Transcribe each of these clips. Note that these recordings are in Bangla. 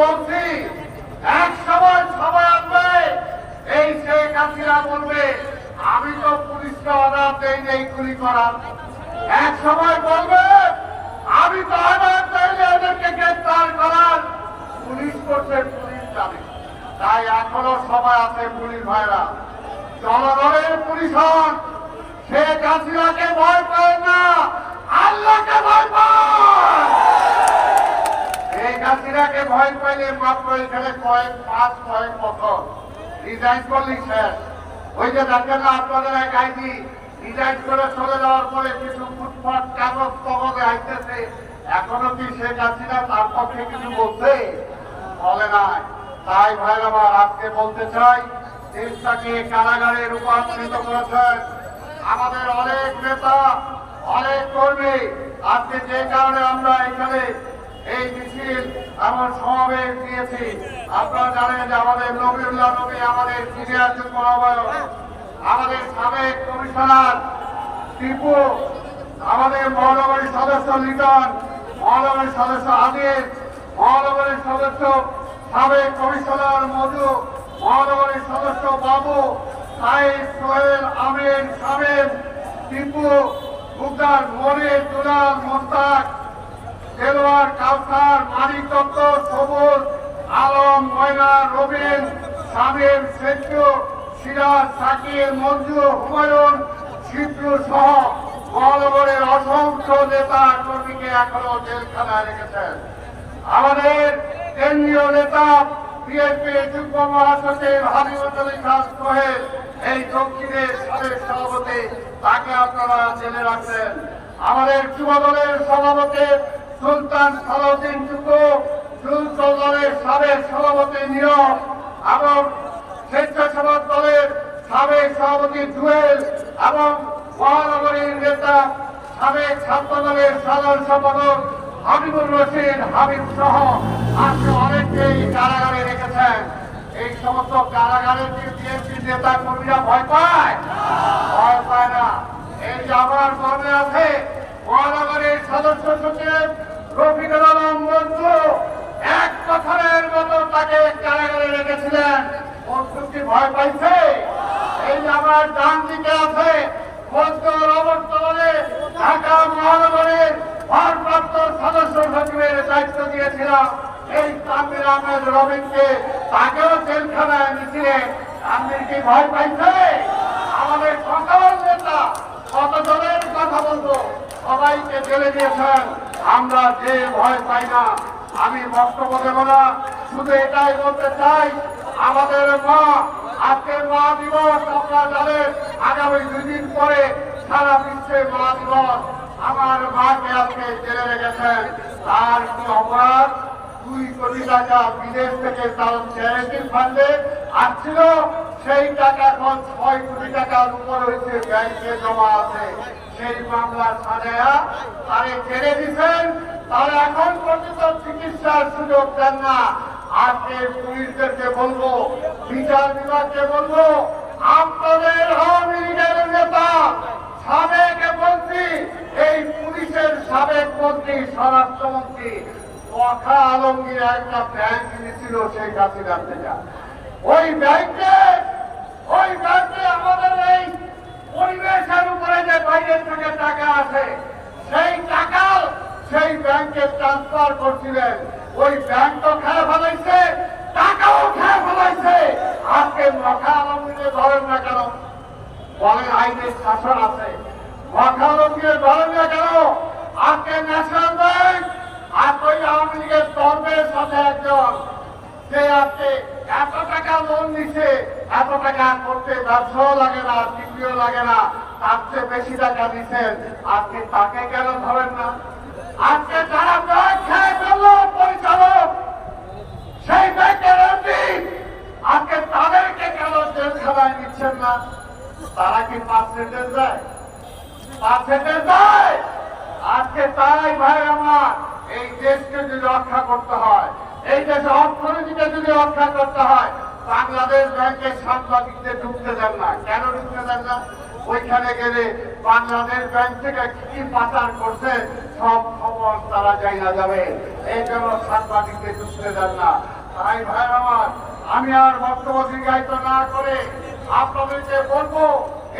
বলছি এক সময় সবাই আসবে, এই শেখ হাসিনা বলবে আমি তো পুলিশকে অর্ডার দেই নেই গুলি করার। এক সময় বলবে আমি তো অর্ডার দেইনি এদেরকে গ্রেফতার করার, পুলিশ করছে, পুলিশ জানে। তাই এখনো সবাই আছে পুলিশ ভাইরা, জনগণের পুলিশ হন। শেখ হাসিনাকে ভয় পায় না, আল্লাহকে ভয় পায়। শেখ হাসিনাকে ভয় পাইলে মাত্র এখানে কয়েক বছর রিজাইন করলি শেষ। ওই যে দেখেন না আপনাদের এক আইডি রিজাইন করে চলে যাওয়ার পরে কিছু ফুটপাট কাগজ কবলে আইতেছে, এখনো কি শেখ হাসিনা তার পক্ষে কিছু বলছে? বলে নাই। তাই ভাই আমার আজকে বলতে চাই, দেশটাকে কারাগারে রূপান্তরিত করেছেন আমাদের অনেক নেতা, অনেক কর্মী। আজকে যে কারণে আমরা এখানে এই মিছিল এমন সমাবেশ দিয়েছি, আপনারা জানেন যে আমাদের নবীউল্লাহ নবী, আমাদের সিনিয়র যুগ্ম আহ্বায়ক, আমাদের সাবেক কমিশনার টিপু, আমাদের মহানগরীর সদস্য লিটন, মহানগরীর সদস্য আদিল, মহানগরীর সদস্য সাবেক কমিশনার মধু, মহানগরীর সদস্য বাবু, সাইদ, সোহেল, আমিন, শামীম, টিপু, মুক্তার, মনির, দুলাল, মোস্তাক, দেলোয়ার, কাউসার, মানিক দত্ত, সবুজ, আলম, ময়না, রবিন, শামীম, সেন্টু, সিরাজ, সাকির, মঞ্জু, হুমায়ুন, শিবলু সহ মহানগরের অসংখ্য নেতা কর্মীকে এখনো জেলখানায় রেখেছেন। আমাদের কেন্দ্রীয় নেতা বিএনপির যুগ্ম মহাসচিব হাবিবুল খান সোহেল, এই দক্ষিণের সাবেক সভাপতি, তাকে আপনারা জেলে রাখছেন। আমাদের যুব দলের সভাপতি সুলতান সালাউদ্দিন টুকু, যুব দলের সাবেক সভাপতি নীরব এবং স্বেচ্ছাসেবক দলের সাবেক সভাপতি জুয়েল এবং মহানগরীর নেতা সাবেক ছাত্র দলের সাধারণ সম্পাদক হাবিবুর রশিদ হাবিব সহ আজকে অনেককেই কারাগারে রেখেছেন। এই সমস্ত কারাগারের বিএনপির নেতা কর্মীরা ভয় পায়? ভয় পায় না। এই যে আমার মনে আছে মহানগরীর সদস্য সচিব রফিকুল আলম মঞ্জু, এক বছরের মতো তাকে কারাগারে রেখেছিলেন। মঞ্জুকে ভয় পাইছে? এই যে আমার ডান দিকে আছে মঞ্জুর অবর্তমানে ঢাকা মহানগরীর ভারপ্রাপ্ত সদস্য সচিবের দায়িত্ব দিয়েছিলাম এই তানভীর আহমেদ রবিনকে, তাকেও জেলখানায় এনেছিলেন। তানভীর কি ভয় পাইছে? আমাদের সকল নেতা কতজনের কথা বলবো, সবাইকে জেলে দিয়েছেন। আমরা যে ভয় পাই না। আমি বক্তব্য দেব না, শুধু এটাই বলতে চাই, আমাদের মা, আজকে মা দিবস, আপনারা জানেন আগামী 2 দিন পরে সারা বিশ্বে মা দিবস। আমার মাকে আজকে জেলে রেখেছেন। তার কি অপরাধ? 2 কোটি টাকা বিদেশ থেকে তার চ্যারিটি ফান্ডে আসছিল, সেই টাকা এখন 6 কোটি টাকার উপর হয়েছে, ব্যাংকে জমা আছে। সেই মামলা সাজায়া তারে ছেড়ে দিচ্ছেন। তারা এখন পর্যন্ত চিকিৎসার সুযোগ দেন না। আজকে পুলিশদেরকে বলবো, বিচার বিভাগকে বলবো, আপনাদের আওয়ামী লীগের নেতা সাবেক মন্ত্রী, এই পুলিশের সাবেক মন্ত্রী, স্বরাষ্ট্রমন্ত্রী ওয়াকা আলমগীর একটা ব্যাংক নিয়েছিল শেখ হাসিনার থেকে। ওই ব্যাংকে আমাদের এই পরিবেশের উপরে যে বাইরের থেকে টাকা আছে, সেই টাকা সেই ব্যাংকে ট্রান্সফার করছিলেন। ওই ব্যাংক তো খেয়ে ফেলাইছে, টাকাও খেয়ে ফেলাইছে। আজকে ওয়াকা আলমগীরে ধরেন না কেন? বলেন আইনের শাসন আছে, ওয়াকা আলমগীরে ধরেন না কেন? আজকে ন্যাশনাল ব্যাংক আর ওই আওয়ামী লীগের দলের সাথে একজন যে আজকে এত টাকা লোন নিচ্ছে, এত টাকা করতে ব্যবসাও লাগে না, ডিগ্রিও লাগে না, তার চেয়ে বেশি টাকা দিচ্ছেন। আজকে তাকে কেন ধরেন না? আজকে যারা ব্যাংক খেয়ে ফেললো পরিচালক, সেই ব্যাংকের এমডি, আজকে তাদেরকে কেন জেলখানায় নিচ্ছেন না? তারা কি পার্সেন্টেজ দেয়? পার্সেন্টেজ দেয়? আজকে তাই ভাই আমার, এই দেশকে যদি রক্ষা করতে হয়, এই দেশে অর্থনীতিকে যদি রক্ষা করতে হয়, বাংলাদেশ ব্যাংকের সাংবাদিকদের ঢুকতে দেন না। কেন ঢুকতে দেন না? ওইখানে গেলে বাংলাদেশ ব্যাংক থেকে কি পাচার করছে সব খবর তারা জানা যাবে। এই জন্য সাংবাদিকদের ঢুকতে দেন না। তাই ভাই আমার, আমি আর বক্তব্য দীর্ঘায়িত না করে আপনাদেরকে বলবো,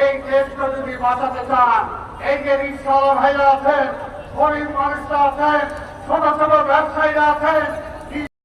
এই দেশকে যদি বাঁচাতে চান, এই যে রিক্সাওয়ালা ভাইরা আছেন, গরিব মানুষরা আছেন, ছোট ছোট ব্যবসায়ীরা আছেন,